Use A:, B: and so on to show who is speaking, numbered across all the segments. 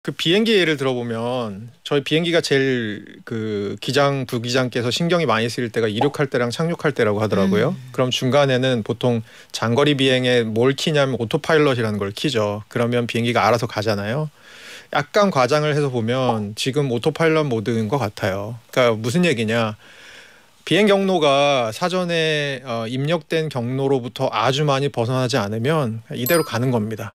A: 그 비행기 예를 들어보면 저희 비행기가 제일 그 기장 부기장께서 신경이 많이 쓰일 때가 이륙할 때랑 착륙할 때라고 하더라고요. 그럼 중간에는 보통 장거리 비행에 뭘 키냐면 오토파일럿이라는 걸 키죠. 그러면 비행기가 알아서 가잖아요. 약간 과장을 해서 보면 지금 오토파일럿 모드인 것 같아요. 그러니까 무슨 얘기냐? 비행 경로가 사전에 입력된 경로로부터 아주 많이 벗어나지 않으면 이대로 가는 겁니다.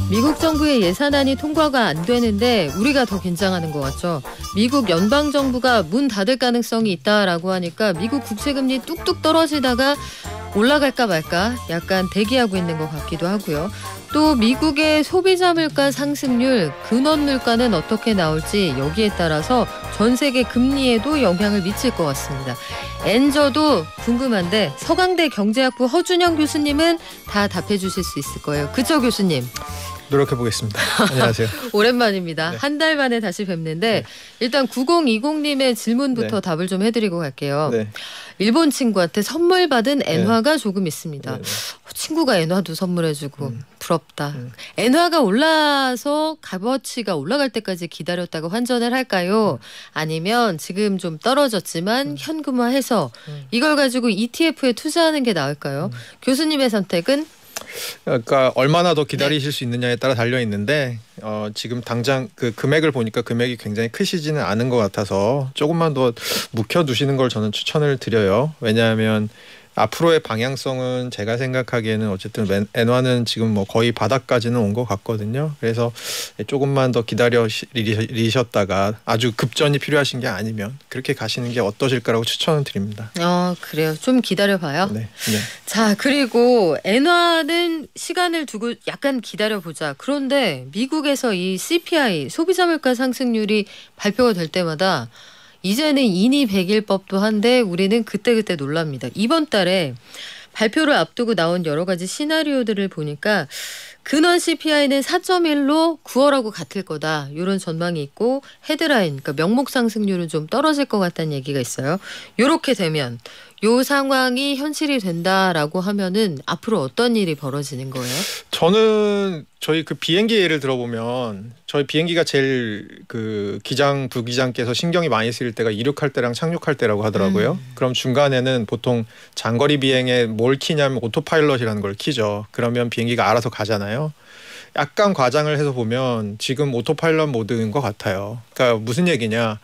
B: 미국 정부의 예산안이 통과가 안 되는데 우리가 더 긴장하는 것 같죠. 미국 연방정부가 문 닫을 가능성이 있다라고 하니까 미국 국채금리 뚝뚝 떨어지다가 올라갈까 말까 약간 대기하고 있는 것 같기도 하고요. 또 미국의 소비자 물가 상승률, 근원 물가는 어떻게 나올지 여기에 따라서 전 세계 금리에도 영향을 미칠 것 같습니다. 엔저도 궁금한데 서강대 경제학부 허준영 교수님은 다 답해 주실 수 있을 거예요. 그쵸, 교수님?
A: 노력해 보겠습니다. 안녕하세요.
B: 오랜만입니다.
A: 네.
B: 한 달 만에 다시 뵙는데
A: 네.
B: 일단 9020님의 질문부터
A: 네.
B: 답을 좀 해드리고 갈게요.
A: 네.
B: 일본 친구한테 선물 받은 엔화가 조금 있습니다.
A: 네.
B: 친구가 엔화도 선물해주고 부럽다. 엔화가 올라서 값어치가 올라갈 때까지 기다렸다가 환전을 할까요? 아니면 지금 좀 떨어졌지만 현금화해서 이걸 가지고 ETF에 투자하는 게 나을까요? 교수님의 선택은?
A: 그러니까 얼마나 더 기다리실 수 있느냐에 따라 달려 있는데 지금 당장 그 금액을 보니까 금액이 굉장히 크시지는 않은 것 같아서 조금만 더 묵혀두시는 걸 저는 추천을 드려요. 왜냐하면 앞으로의 방향성은 제가 생각하기에는 어쨌든 엔화는 지금 뭐 거의 바닥까지는 온 것 같거든요. 그래서 조금만 더 기다리셨다가 아주 급전이 필요하신 게 아니면 그렇게 가시는 게 어떠실까라고 추천을 드립니다.
B: 그래요. 좀 기다려봐요.
A: 네. 네.
B: 자, 그리고 엔화는 시간을 두고 약간 기다려보자. 그런데 미국에서 이 CPI, 소비자 물가 상승률이 발표가 될 때마다 이제는 인이 백일 법도 한데 우리는 그때그때 놀랍니다. 이번 달에 발표를 앞두고 나온 여러 가지 시나리오들을 보니까 근원 CPI는 4.1로 9월하고 같을 거다. 이런 전망이 있고 헤드라인, 그러니까 명목 상승률은 좀 떨어질 것 같다는 얘기가 있어요. 이렇게 되면 요 상황이 현실이 된다라고 하면은 앞으로 어떤 일이 벌어지는 거예요?
A: 저는 저희 그 비행기 예를 들어보면 저희 비행기가 제일 그 기장 부기장께서 신경이 많이 쓰일 때가 이륙할 때랑 착륙할 때라고 하더라고요. 그럼 중간에는 보통 장거리 비행에 뭘 키냐면 오토파일럿이라는 걸 키죠. 그러면 비행기가 알아서 가잖아요. 약간 과장을 해서 보면 지금 오토파일럿 모드인 것 같아요. 그러니까 무슨 얘기냐?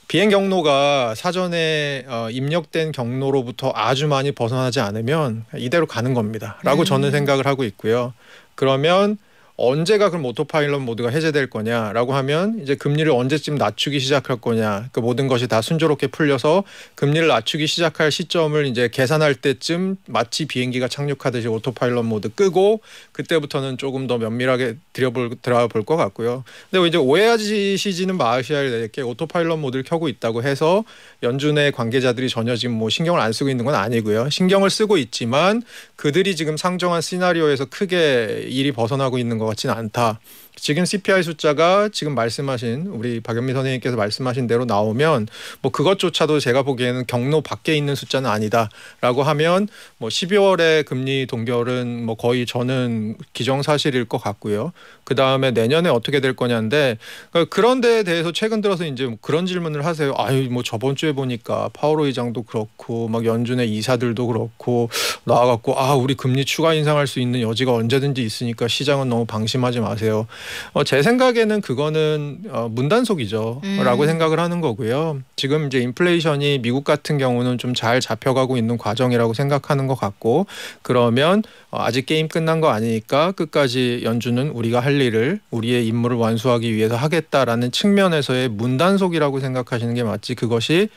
A: 비행 경로가 사전에 입력된 경로로부터 아주 많이 벗어나지 않으면 이대로 가는 겁니다. 라고 저는 생각을 하고 있고요. 그러면 언제가 그럼 오토파일럿 모드가 해제될 거냐라고 하면 이제 금리를 언제쯤 낮추기 시작할 거냐. 그 모든 것이 다 순조롭게 풀려서 금리를 낮추기 시작할 시점을 이제 계산할 때쯤 마치 비행기가 착륙하듯이 오토파일럿 모드 끄고 그때부터는 조금 더 면밀하게 들어가 볼 것 같고요. 근데 이제 오해하시지는 마셔야 될 게 오토파일럿 모드를 켜고 있다고 해서 연준의 관계자들이 전혀 지금 뭐 신경을 안 쓰고 있는 건 아니고요. 신경을 쓰고 있지만 그들이 지금 상정한 시나리오에서 크게 일이 벗어나고 있는 것 같지는 않다. 지금 CPI 숫자가 지금 말씀하신 우리 박연미 선생님께서 말씀하신 대로 나오면 뭐 그것조차도 제가 보기에는 경로 밖에 있는 숫자는 아니다라고 하면 뭐 12월에 금리 동결은 뭐 거의 저는 기정사실일 것 같고요. 그 다음에 내년에 어떻게 될 거냐인데 그런 데에 대해서 최근 들어서 이제 그런 질문을 하세요. 아유 뭐 저번 주에 보니까 파월 의장도 그렇고 막 연준의 이사들도 그렇고 나와갖고 우리 금리 추가 인상할 수 있는 여지가 언제든지 있으니까 시장은 너무 방심하지 마세요. 제 생각에는 그거는 문단속이죠. 라고 생각을 하는 거고요. 지금 이제 인플레이션이 미국 같은 경우는 좀 잘 잡혀가고 있는 과정이라고 생각하는 것 같고 그러면 아직 게임 끝난 거 아니니까 끝까지 연준은 우리가 할 일을 우리의 임무를 완수하기 위해서 하겠다라는 측면에서의 문단속이라고 생각하시는 게 맞지 그것이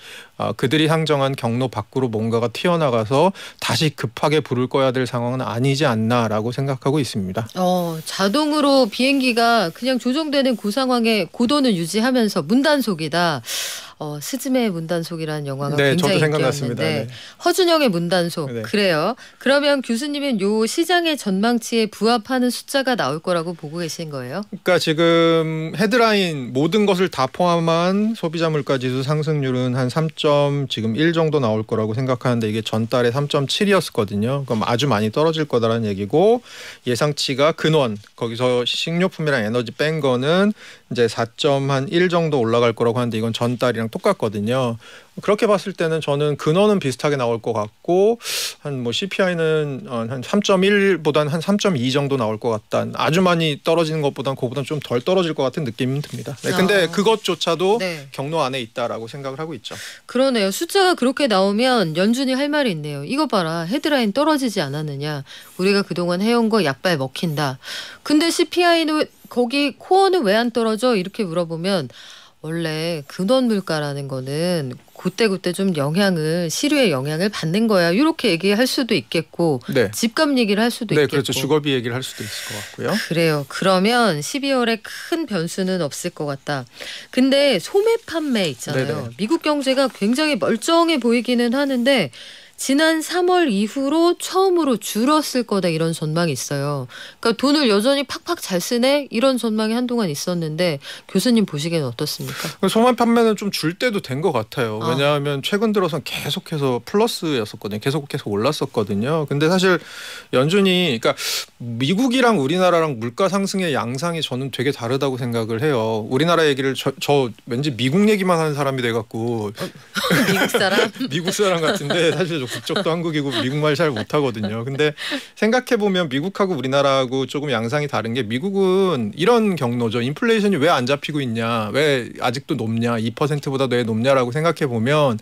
A: 그들이 상정한 경로 밖으로 뭔가가 튀어나가서 다시 급하게 불을 꺼야 될 상황은 아니지 않나라고 생각하고 있습니다.
B: 자동으로 비행기가 그냥 조종되는 그 상황에 고도는 유지하면서 문단속이다. 스즈메의 문단속이라는 영화가
A: 네,
B: 굉장히
A: 저도 생각났습니다.
B: 인기였는데
A: 네.
B: 허준영의 문단속
A: 네.
B: 그래요. 그러면 교수님은 요 시장의 전망치에 부합하는 숫자가 나올 거라고 보고 계신 거예요?
A: 그러니까 지금 헤드라인 모든 것을 다 포함한 소비자 물가 지수 상승률은 한 3.1 정도 나올 거라고 생각하는데 이게 전달에 3.7이었거든요. 그럼 아주 많이 떨어질 거다라는 얘기고 예상치가 근원 거기서 식료품이랑 에너지 뺀 거는 이제 4.1 정도 올라갈 거라고 하는데 이건 전달이랑 똑같거든요. 그렇게 봤을 때는 저는 근원은 비슷하게 나올 것 같고 한 뭐 CPI는 한 3.1보다는 한 3.2 정도 나올 것 같다. 아주 많이 떨어지는 것보다는 그거보다는 좀 덜 떨어질 것 같은 느낌이 듭니다. 네, 근데 그것조차도
B: 네.
A: 경로 안에 있다라고 생각을 하고 있죠.
B: 그러네요. 숫자가 그렇게 나오면 연준이 할 말이 있네요. 이거 봐라. 헤드라인 떨어지지 않았느냐. 우리가 그동안 해온 거 약발 먹힌다. 근데 CPI는 거기 코어는 왜 안 떨어져? 이렇게 물어보면 원래 근원 물가라는 거는 그때그때 좀 영향을 시류의 영향을 받는 거야. 이렇게 얘기할 수도 있겠고
A: 네.
B: 집값 얘기를 할 수도
A: 네,
B: 있겠고.
A: 그렇죠. 주거비 얘기를 할 수도 있을 것 같고요.
B: 그래요. 그러면 12월에 큰 변수는 없을 것 같다. 근데 소매 판매 있잖아요.
A: 네네.
B: 미국 경제가 굉장히 멀쩡해 보이기는 하는데 지난 3월 이후로 처음으로 줄었을 거다 이런 전망이 있어요. 그러니까 돈을 여전히 팍팍 잘 쓰네 이런 전망이 한동안 있었는데 교수님 보시기에는 어떻습니까?
A: 소만 판매는 좀 줄 때도 된 것 같아요.
B: 아.
A: 왜냐하면 최근 들어서 계속해서 플러스였었거든요. 계속 올랐었거든요. 근데 사실 연준이 그러니까 미국이랑 우리나라랑 물가 상승의 양상이 저는 되게 다르다고 생각을 해요. 우리나라 얘기를 저 왠지 미국 얘기만 하는 사람이 돼갖고
B: 미국 사람?
A: 미국 사람 같은데 사실 저 국적도 한국이고 미국말 잘 못하거든요. 근데 생각해보면 미국하고 우리나라하고 조금 양상이 다른 게 미국은 이런 경로죠. 인플레이션이 왜 안 잡히고 있냐. 왜 아직도 높냐. 2%보다 왜 높냐라고 생각해보면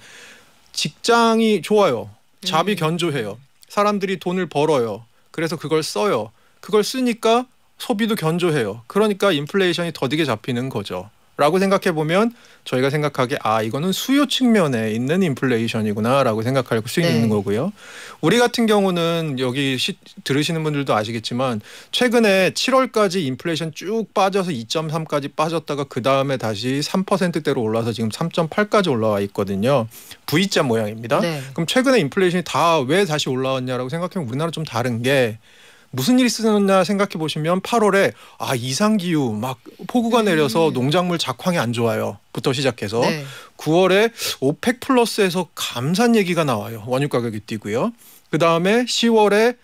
A: 직장이 좋아요. 잡이 견조해요. 사람들이 돈을 벌어요. 그래서 그걸 써요. 그걸 쓰니까 소비도 견조해요. 그러니까 인플레이션이 더디게 잡히는 거죠. 라고 생각해보면 저희가 생각하기에 이거는 수요 측면에 있는 인플레이션이구나 라고 생각할 수 있는 거고요. 우리 같은 경우는 여기 들으시는 분들도 아시겠지만 최근에 7월까지 인플레이션 쭉 빠져서 2.3까지 빠졌다가 그다음에 다시 3%대로 올라서 지금 3.8까지 올라와 있거든요. V자 모양입니다.
B: 네.
A: 그럼 최근에 인플레이션이 다 왜 다시 올라왔냐라고 생각하면 우리나라 좀 다른 게 무슨 일이 있었냐 생각해 보시면 8월에 이상기후 막 폭우가 내려서 농작물 작황이 안 좋아요.부터 시작해서
B: 네.
A: 9월에 오펙 플러스에서 감산 얘기가 나와요. 원유 가격이 뛰고요. 그다음에 10월에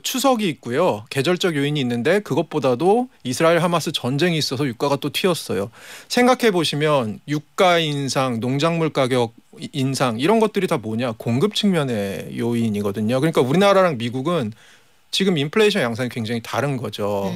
A: 추석이 있고요. 계절적 요인이 있는데 그것보다도 이스라엘 하마스 전쟁이 있어서 유가가 또 튀었어요. 생각해 보시면 유가 인상, 농작물 가격 인상 이런 것들이 다 뭐냐? 공급 측면의 요인이거든요. 그러니까 우리나라랑 미국은 지금 인플레이션 양상이 굉장히 다른 거죠.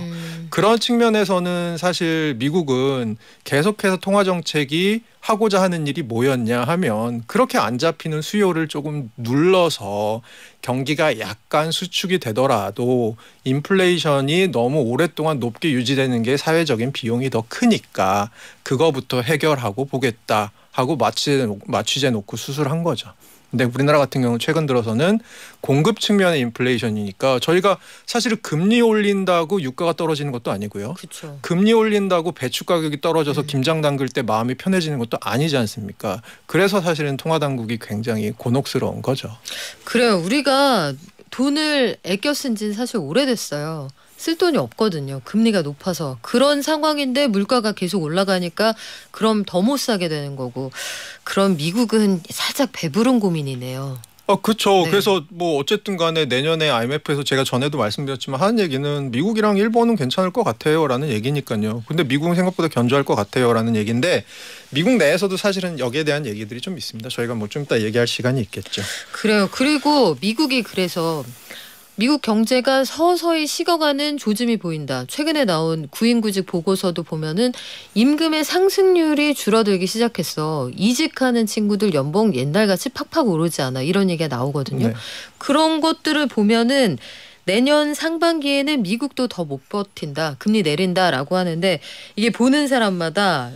A: 그런 측면에서는 사실 미국은 계속해서 통화 정책이 하고자 하는 일이 뭐였냐 하면 그렇게 안 잡히는 수요를 조금 눌러서 경기가 약간 수축이 되더라도 인플레이션이 너무 오랫동안 높게 유지되는 게 사회적인 비용이 더 크니까 그거부터 해결하고 보겠다 하고 마취제 놓고 수술한 거죠. 근데 우리나라 같은 경우는 최근 들어서는 공급 측면의 인플레이션이니까 저희가 사실은 금리 올린다고 유가가 떨어지는 것도 아니고요.
B: 그쵸.
A: 금리 올린다고 배추 가격이 떨어져서 김장 담글 때 마음이 편해지는 것도 아니지 않습니까? 그래서 사실은 통화당국이 굉장히 곤혹스러운 거죠.
B: 그래요. 우리가 돈을 아껴 쓴 지는 사실 오래됐어요. 쓸 돈이 없거든요. 금리가 높아서. 그런 상황인데 물가가 계속 올라가니까 그럼 더 못 사게 되는 거고. 그럼 미국은 살짝 배부른 고민이네요.
A: 그렇죠.
B: 네.
A: 그래서 뭐 어쨌든 간에 내년에 IMF에서 제가 전에도 말씀드렸지만 하는 얘기는 미국이랑 일본은 괜찮을 것 같아요라는 얘기니까요. 근데 미국은 생각보다 견조할 것 같아요라는 얘기인데 미국 내에서도 사실은 여기에 대한 얘기들이 좀 있습니다. 저희가 뭐 좀 이따 얘기할 시간이 있겠죠.
B: 그래요. 그리고 미국이 그래서 미국 경제가 서서히 식어가는 조짐이 보인다. 최근에 나온 구인구직 보고서도 보면은 임금의 상승률이 줄어들기 시작했어. 이직하는 친구들 연봉 옛날같이 팍팍 오르지 않아. 이런 얘기가 나오거든요.
A: 네.
B: 그런 것들을 보면은 내년 상반기에는 미국도 더 못 버틴다. 금리 내린다라고 하는데 이게 보는 사람마다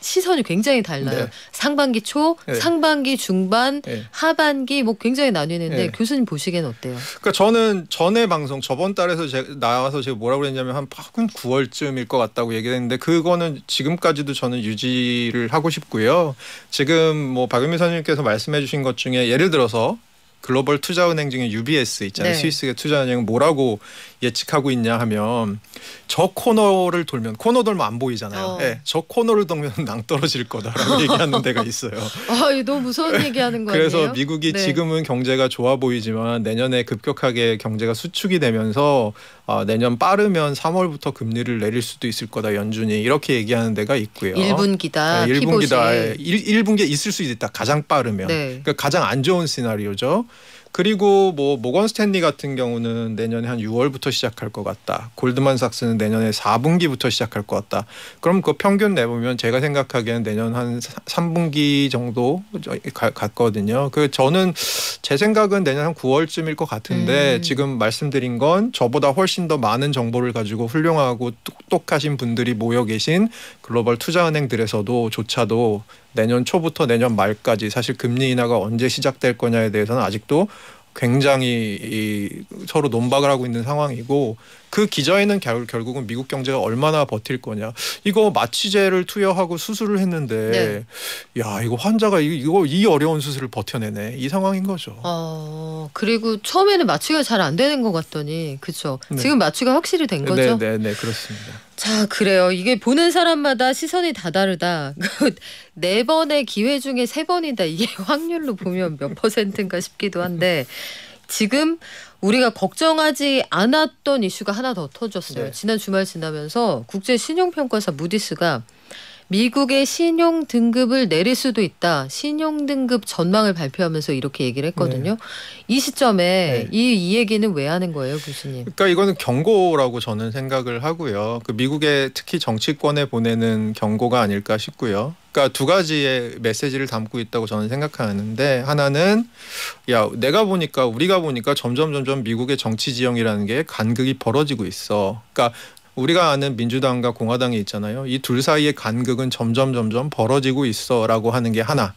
B: 시선이 굉장히 달라요.
A: 네.
B: 상반기 초,
A: 네.
B: 상반기 중반,
A: 네.
B: 하반기 뭐 굉장히 나뉘는데
A: 네.
B: 교수님 보시기엔 어때요?
A: 그러니까 저는 전에 방송 저번 달에서 나와서 제가 뭐라고 그랬냐면 한 9월쯤일 것 같다고 얘기했는데 그거는 지금까지도 저는 유지를 하고 싶고요. 지금 뭐 박은미 선생님께서 말씀해주신 것 중에 예를 들어서 글로벌 투자은행 중에 UBS 있잖아요.
B: 네.
A: 스위스의 투자은행은 뭐라고 예측하고 있냐 하면 저 코너를 돌면 코너 돌면 안 보이잖아요. 네, 저 코너를 돌면 낭떨어질 거다라고 얘기하는 데가 있어요.
B: 아, 이거 너무 무서운 얘기하는 거 아니에요?
A: 그래서 미국이 지금은 경제가 좋아 보이지만 내년에 급격하게 경제가 수축이 되면서 내년 빠르면 3월부터 금리를 내릴 수도 있을 거다 연준이 이렇게 얘기하는 데가 있고요.
B: 1분기다.
A: 네, 1분기다. 1분기에 있을 수 있다. 가장 빠르면.
B: 네.
A: 그러니까 가장 안 좋은 시나리오죠. 그리고 뭐 모건 스탠리 같은 경우는 내년에 한 6월부터 시작할 것 같다. 골드만삭스는 내년에 4분기부터 시작할 것 같다. 그럼 그 평균 내보면 제가 생각하기에는 내년 한 3분기 정도 같거든요. 그 저는 제 생각은 내년 한 9월쯤일 것 같은데 지금 말씀드린 건 저보다 훨씬 더 많은 정보를 가지고 훌륭하고 똑똑하신 분들이 모여 계신 글로벌 투자은행들에서도 조차도 내년 초부터 내년 말까지 사실 금리 인하가 언제 시작될 거냐에 대해서는 아직도 굉장히 서로 논박을 하고 있는 상황이고 그 기저에는 결국은 미국 경제가 얼마나 버틸 거냐. 이거 마취제를 투여하고 수술을 했는데 야 이거 환자가 이거 이 어려운 수술을 버텨내네. 이 상황인 거죠.
B: 그리고 처음에는 마취가 잘 안 되는 것 같더니 그렇죠.
A: 네.
B: 지금 마취가 확실히 된 거죠?
A: 네, 그렇습니다.
B: 자, 그래요. 이게 보는 사람마다 시선이 다 다르다. 4번의 기회 중에 3번이다. 이게 확률로 보면 몇 %인가 싶기도 한데 지금 우리가 걱정하지 않았던 이슈가 하나 더 터졌어요.
A: 네.
B: 지난 주말 지나면서 국제 신용평가사 무디스가 미국의 신용 등급을 내릴 수도 있다. 신용 등급 전망을 발표하면서 이렇게 얘기를 했거든요. 이 시점에 이 얘기는 왜 하는 거예요, 교수님?
A: 그러니까 이거는 경고라고 저는 생각을 하고요. 그 미국의 특히 정치권에 보내는 경고가 아닐까 싶고요. 그러니까 두 가지의 메시지를 담고 있다고 저는 생각하는데 하나는 야 내가 보니까 우리가 보니까 점점 미국의 정치 지형이라는 게 간극이 벌어지고 있어. 그러니까 우리가 아는 민주당과 공화당이 있잖아요. 이 둘 사이의 간극은 점점 벌어지고 있어라고 하는 게 하나.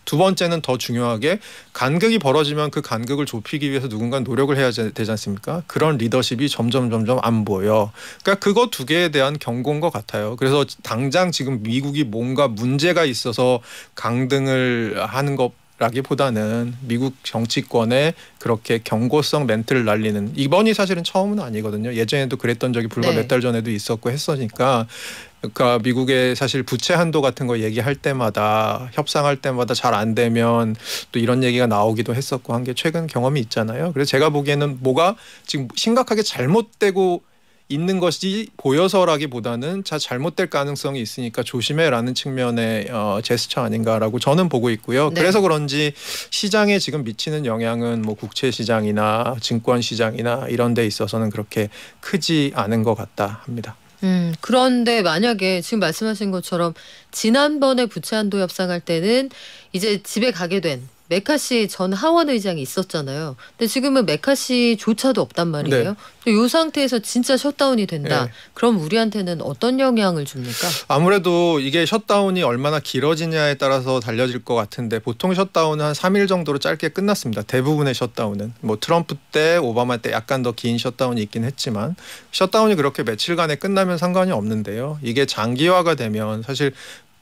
A: 두 번째는 더 중요하게 간극이 벌어지면 그 간극을 좁히기 위해서 누군가 노력을 해야 되지 않습니까? 그런 리더십이 점점 안 보여. 그러니까 그거 두 개에 대한 경고인 것 같아요. 그래서 당장 지금 미국이 뭔가 문제가 있어서 강등을 하는 것 라기보다는 미국 정치권에 그렇게 경고성 멘트를 날리는 이번이 사실은 처음은 아니거든요. 예전에도 그랬던 적이 불과 몇 달 전에도 있었고 했으니까 그러니까 미국의 사실 부채 한도 같은 거 얘기할 때마다 협상할 때마다 잘 안 되면 또 이런 얘기가 나오기도 했었고 한 게 최근 경험이 있잖아요. 그래서 제가 보기에는 뭐가 지금 심각하게 잘못되고 있는 것이 보여서라기보다는 잘못될 가능성이 있으니까 조심해라는 측면의 제스처 아닌가라고 저는 보고 있고요.
B: 네.
A: 그래서 그런지 시장에 지금 미치는 영향은 뭐 국채 시장이나 증권 시장이나 이런 데 있어서는 그렇게 크지 않은 것 같다 합니다.
B: 그런데 만약에 지금 말씀하신 것처럼 지난번에 부채 한도 협상할 때는 이제 집에 가게 된 메카시 전 하원 의장이 있었잖아요. 근데 지금은 메카시조차도 없단 말이에요. 이 상태에서 진짜 셧다운이 된다. 그럼 우리한테는 어떤 영향을 줍니까?
A: 아무래도 이게 셧다운이 얼마나 길어지냐에 따라서 달려질 것 같은데 보통 셧다운은 한 3일 정도로 짧게 끝났습니다. 대부분의 셧다운은. 뭐 트럼프 때 오바마 때 약간 더 긴 셧다운이 있긴 했지만 셧다운이 그렇게 며칠간에 끝나면 상관이 없는데요. 이게 장기화가 되면 사실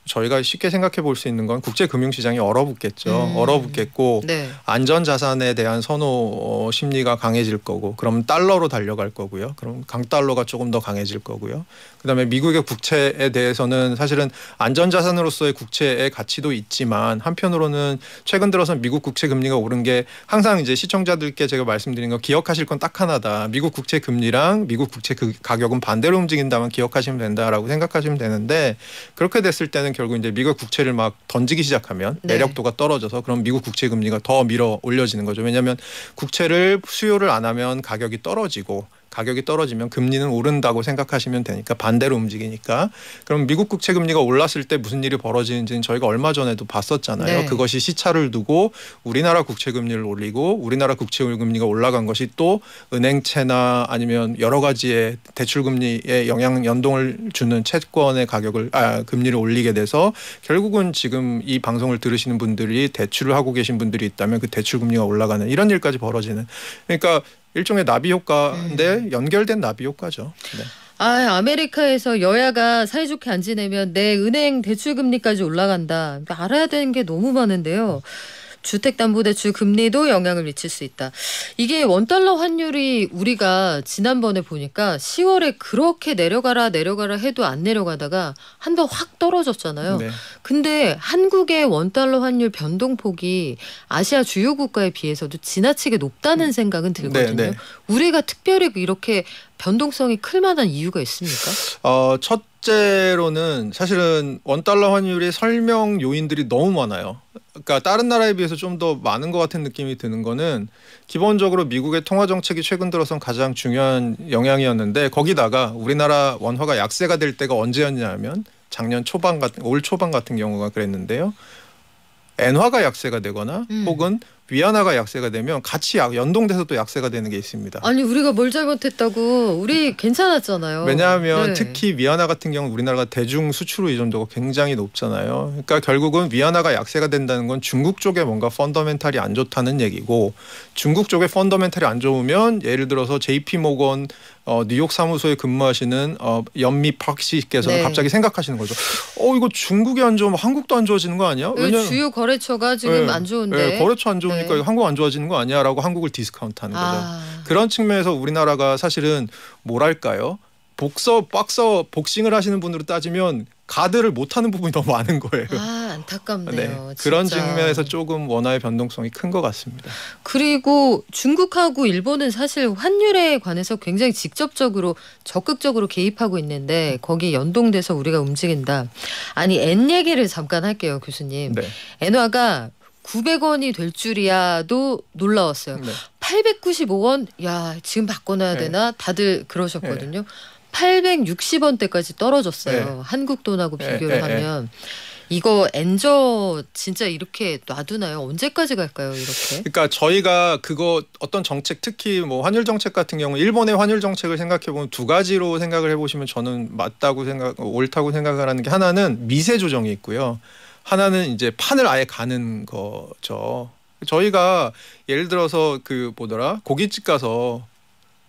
A: 저희가 쉽게 생각해 볼 수 있는 건 국제 금융시장이 얼어붙겠죠. 얼어붙겠고 안전자산에 대한 선호 심리가 강해질 거고 그럼 달러로 달려갈 거고요. 그럼 강달러가 조금 더 강해질 거고요. 그다음에 미국의 국채에 대해서는 사실은 안전자산으로서의 국채의 가치도 있지만 한편으로는 최근 들어서 미국 국채 금리가 오른 게 항상 이제 시청자들께 제가 말씀드린 거 기억하실 건 딱 하나다. 미국 국채 금리랑 미국 국채 가격은 반대로 움직인다만 기억하시면 된다라고 생각하시면 되는데 그렇게 됐을 때는 결국 이제 미국 국채를 막 던지기 시작하면 매력도가 떨어져서 그럼 미국 국채 금리가 더 밀어 올려지는 거죠. 왜냐하면 국채를 수요를 안 하면 가격이 떨어지고 가격이 떨어지면 금리는 오른다고 생각하시면 되니까 반대로 움직이니까. 그럼 미국 국채 금리가 올랐을 때 무슨 일이 벌어지는지는 저희가 얼마 전에도 봤었잖아요.
B: 네.
A: 그것이 시차를 두고 우리나라 국채 금리를 올리고 우리나라 국채 금리가 올라간 것이 또 은행채나 아니면 여러 가지의 대출 금리에 연동을 주는 채권의 금리를 올리게 돼서 결국은 지금 이 방송을 들으시는 분들이 대출을 하고 계신 분들이 있다면 그 대출 금리가 올라가는 이런 일까지 벌어지는. 그러니까 일종의 나비 효과인데 연결된 나비 효과죠. 네.
B: 아메리카에서 여야가 사이좋게 안 지내면 내 은행 대출 금리까지 올라간다. 알아야 되는 게 너무 많은데요. 주택담보대출 금리도 영향을 미칠 수 있다. 이게 원달러 환율이 우리가 지난번에 보니까 10월에 그렇게 내려가라 해도 안 내려가다가 한 번 확 떨어졌잖아요.
A: 네.
B: 근데 한국의 원달러 환율 변동폭이 아시아 주요 국가에 비해서도 지나치게 높다는 생각은 들거든요.
A: 네.
B: 우리가 특별히 이렇게 변동성이 클 만한 이유가 있습니까?
A: 첫째로는 사실은 원달러 환율의 설명 요인들이 너무 많아요. 그러니까 다른 나라에 비해서 좀 더 많은 것 같은 느낌이 드는 거는 기본적으로 미국의 통화 정책이 최근 들어선 가장 중요한 영향이었는데 거기다가 우리나라 원화가 약세가 될 때가 언제였냐면 작년 초반 올 초반 같은 경우가 그랬는데요. 엔화가 약세가 되거나 혹은 위안화가 약세가 되면 같이 연동돼서 또 약세가 되는 게 있습니다.
B: 아니 우리가 뭘 잘못했다고 우리 괜찮았잖아요.
A: 왜냐하면 특히 위안화 같은 경우 우리나라가 대중 수출 의존도가 굉장히 높잖아요. 그러니까 결국은 위안화가 약세가 된다는 건 중국 쪽에 뭔가 펀더멘탈이 안 좋다는 얘기고 중국 쪽에 펀더멘탈이 안 좋으면 예를 들어서 JP 모건 뉴욕 사무소에 근무하시는 연미 팍 씨께서는 갑자기 생각하시는 거죠. 이거 중국이 안 좋으면 한국도 안 좋아지는 거 아니야?
B: 왜냐면 주요 거래처가 지금 안 좋은데.
A: 거래처 안 좋으니까 한국 안 좋아지는 거 아니야라고 한국을 디스카운트하는 거죠. 그런 측면에서 우리나라가 사실은 뭐랄까요? 복싱을 하시는 분으로 따지면 가드를 못하는 부분이 너무 많은 거예요.
B: 안타깝네요.
A: 네, 그런 측면에서 조금 원화의 변동성이 큰 것 같습니다.
B: 그리고 중국하고 일본은 사실 환율에 관해서 굉장히 직접적으로 적극적으로 개입하고 있는데 거기에 연동돼서 우리가 움직인다. 아니 엔 얘기를 잠깐 할게요, 교수님.
A: 네.
B: 엔화가 900원이 될 줄이야도 놀라웠어요.
A: 네.
B: 895원? 야 지금 바꿔놔야 되나? 다들 그러셨거든요. 860원대까지 떨어졌어요. 한국 돈하고 비교를 하면. 이거 엔저 진짜 이렇게 놔두나요? 언제까지 갈까요? 이렇게?
A: 그러니까 저희가 그거 어떤 정책 특히 뭐 환율 정책 같은 경우 일본의 환율 정책을 생각해 보면 두 가지로 생각을 해보시면 저는 옳다고 생각을 하는 게 하나는 미세 조정이 있고요. 하나는 이제 판을 아예 가는 거죠. 저희가 예를 들어서 고깃집 가서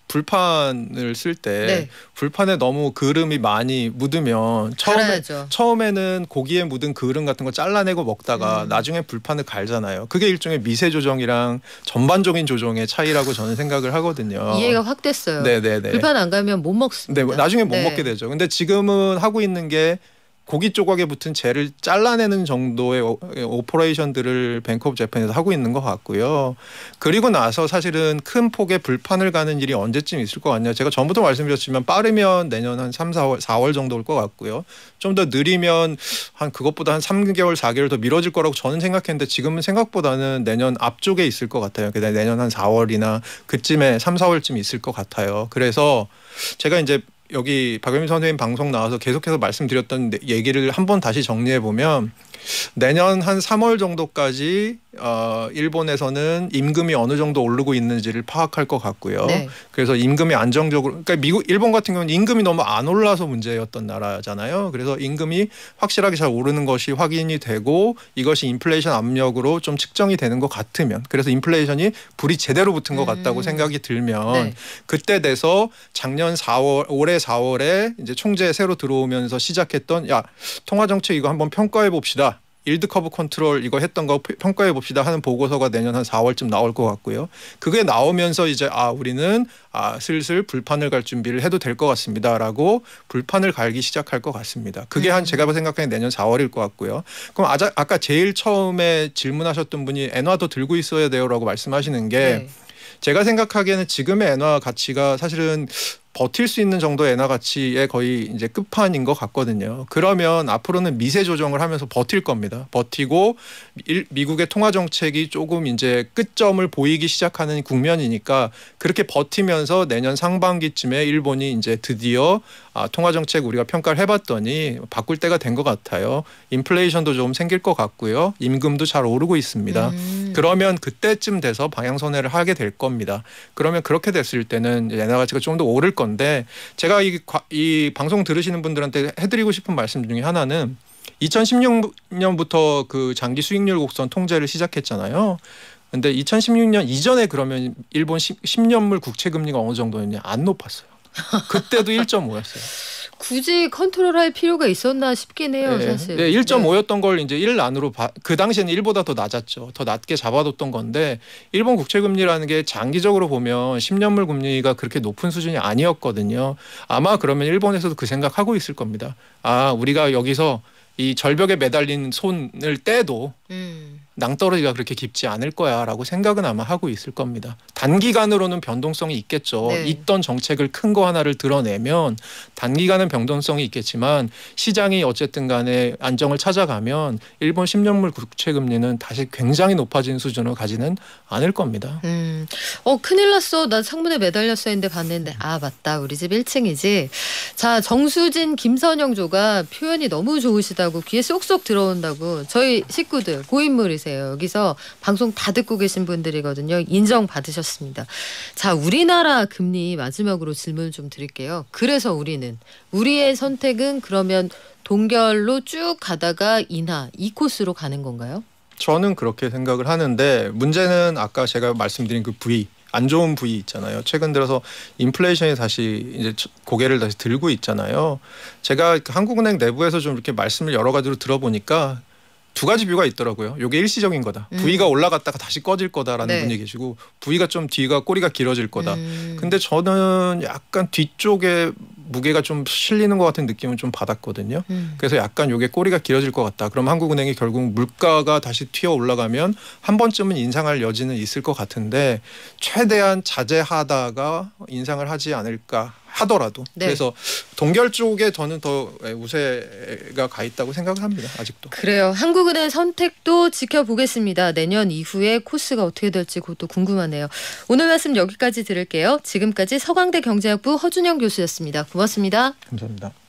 A: 불판을 쓸 때 불판에 너무 그름이 많이 묻으면 처음에는 고기에 묻은 그름 같은 거 잘라내고 먹다가 나중에 불판을 갈잖아요. 그게 일종의 미세 조정이랑 전반적인 조정의 차이라고 저는 생각을 하거든요.
B: 이해가 확 됐어요.
A: 네네네.
B: 불판 안 가면 못 먹습니다.
A: 네, 나중에 못 먹게 되죠. 근데 지금은 하고 있는 게 고기 조각에 붙은 재를 잘라내는 정도의 오퍼레이션들을 뱅크 오브 재팬에서 하고 있는 것 같고요. 그리고 나서 사실은 큰 폭의 불판을 가는 일이 언제쯤 있을 것 같냐. 제가 전부터 말씀드렸지만 빠르면 내년 한 3, 4월 정도 올 것 같고요. 좀 더 느리면 그것보다 한 3개월, 4개월 더 미뤄질 거라고 저는 생각했는데 지금은 생각보다는 내년 앞쪽에 있을 것 같아요. 내년 한 4월이나 그쯤에 3, 4월쯤 있을 것 같아요. 그래서 제가 이제 여기 박영민 선생님 방송 나와서 계속해서 말씀드렸던 얘기를 한번 다시 정리해 보면 내년 한 3월 정도까지 일본에서는 임금이 어느 정도 오르고 있는지를 파악할 것 같고요. 그래서 임금이 안정적으로 일본 같은 경우는 임금이 너무 안 올라서 문제였던 나라잖아요. 그래서 임금이 확실하게 잘 오르는 것이 확인이 되고 이것이 인플레이션 압력으로 좀 측정이 되는 것 같으면 그래서 인플레이션이 불이 제대로 붙은 것 같다고 생각이 들면 그때 돼서 올해 4월에 이제 총재 새로 들어오면서 시작했던 통화 정책 이거 한번 평가해 봅시다. 일드 커브 컨트롤 이거 했던 거 평가해 봅시다 하는 보고서가 내년 한 4월쯤 나올 것 같고요. 그게 나오면서 이제 우리는 슬슬 불판을 갈 준비를 해도 될 것 같습니다라고 불판을 갈기 시작할 것 같습니다. 그게 제가 생각하는 내년 4월일 것 같고요. 그럼 아까 제일 처음에 질문하셨던 분이 엔화도 들고 있어야 돼요라고 말씀하시는 게 제가 생각하기에는 지금의 엔화 가치가 사실은 버틸 수 있는 정도의 엔화 가치의 거의 이제 끝판인 것 같거든요. 그러면 앞으로는 미세 조정을 하면서 버틸 겁니다. 버티고 미국의 통화 정책이 조금 이제 끝점을 보이기 시작하는 국면이니까 그렇게 버티면서 내년 상반기쯤에 일본이 이제 드디어 통화 정책 우리가 평가를 해봤더니 바꿀 때가 된 것 같아요. 인플레이션도 좀 생길 것 같고요. 임금도 잘 오르고 있습니다. 그러면 그때쯤 돼서 방향선회를 하게 될 겁니다. 그러면 그렇게 됐을 때는 엔화 가치가 좀 더 오를 건데 제가 이 방송 들으시는 분들한테 해드리고 싶은 말씀 중에 하나는 2016년부터 그 장기 수익률 곡선 통제를 시작했잖아요. 근데 2016년 이전에 그러면 일본 10년물 국채 금리가 어느 정도였냐? 안 높았어요. 그때도 1.5였어요.
B: 굳이 컨트롤할 필요가 있었나 싶긴 해요,
A: 네,
B: 사실.
A: 네, 1.5였던 걸 이제 1 안으로 그 당시에는 1보다 더 낮았죠. 더 낮게 잡아뒀던 건데 일본 국채 금리라는 게 장기적으로 보면 10년물 금리가 그렇게 높은 수준이 아니었거든요. 아마 그러면 일본에서도 그 생각하고 있을 겁니다. 우리가 여기서 이 절벽에 매달린 손을 떼도 낭떠러지가 그렇게 깊지 않을 거야라고 생각은 아마 하고 있을 겁니다. 단기간으로는 변동성이 있겠죠.
B: 네.
A: 있던 정책을 큰 거 하나를 드러내면 단기간은 변동성이 있겠지만 시장이 어쨌든 간에 안정을 찾아가면 일본 10년물 국채 금리는 다시 굉장히 높아진 수준을 가지는 않을 겁니다.
B: 큰일 났어. 나 창문에 매달렸어 했는데 봤는데 맞다. 우리 집 1층이지. 자, 정수진 김선영 조가 표현이 너무 좋으시다고 귀에 쏙쏙 들어온다고 저희 식구들 고인물이세요. 여기서 방송 다 듣고 계신 분들이거든요. 인정받으셨습니다. 자, 우리나라 금리 마지막으로 질문 좀 드릴게요. 그래서 우리의 선택은 그러면 동결로 쭉 가다가 인하 이 코스로 가는 건가요?
A: 저는 그렇게 생각을 하는데 문제는 아까 제가 말씀드린 그 부위 안 좋은 부위 있잖아요. 최근 들어서 인플레이션이 다시 이제 고개를 다시 들고 있잖아요. 제가 한국은행 내부에서 좀 이렇게 말씀을 여러 가지로 들어보니까 두 가지 뷰가 있더라고요. 이게 일시적인 거다. 부위가 올라갔다가 다시 꺼질 거다라는 분이 계시고 부위가 좀 뒤가 꼬리가 길어질 거다. 근데 저는 약간 뒤쪽에 무게가 좀 실리는 것 같은 느낌은 좀 받았거든요. 그래서 약간 이게 꼬리가 길어질 것 같다. 그럼 한국은행이 결국 물가가 다시 튀어 올라가면 한 번쯤은 인상할 여지는 있을 것 같은데 최대한 자제하다가 인상을 하지 않을까 하더라도. 네. 그래서 동결 쪽에 저는 더 우세가 가 있다고 생각을 합니다. 아직도.
B: 그래요. 한국은행 선택도 지켜보겠습니다. 내년 이후에 코스가 어떻게 될지 그것도 궁금하네요. 오늘 말씀 여기까지 들을게요. 지금까지 서강대 경제학부 허준영 교수였습니다. 고맙습니다.
A: 감사합니다.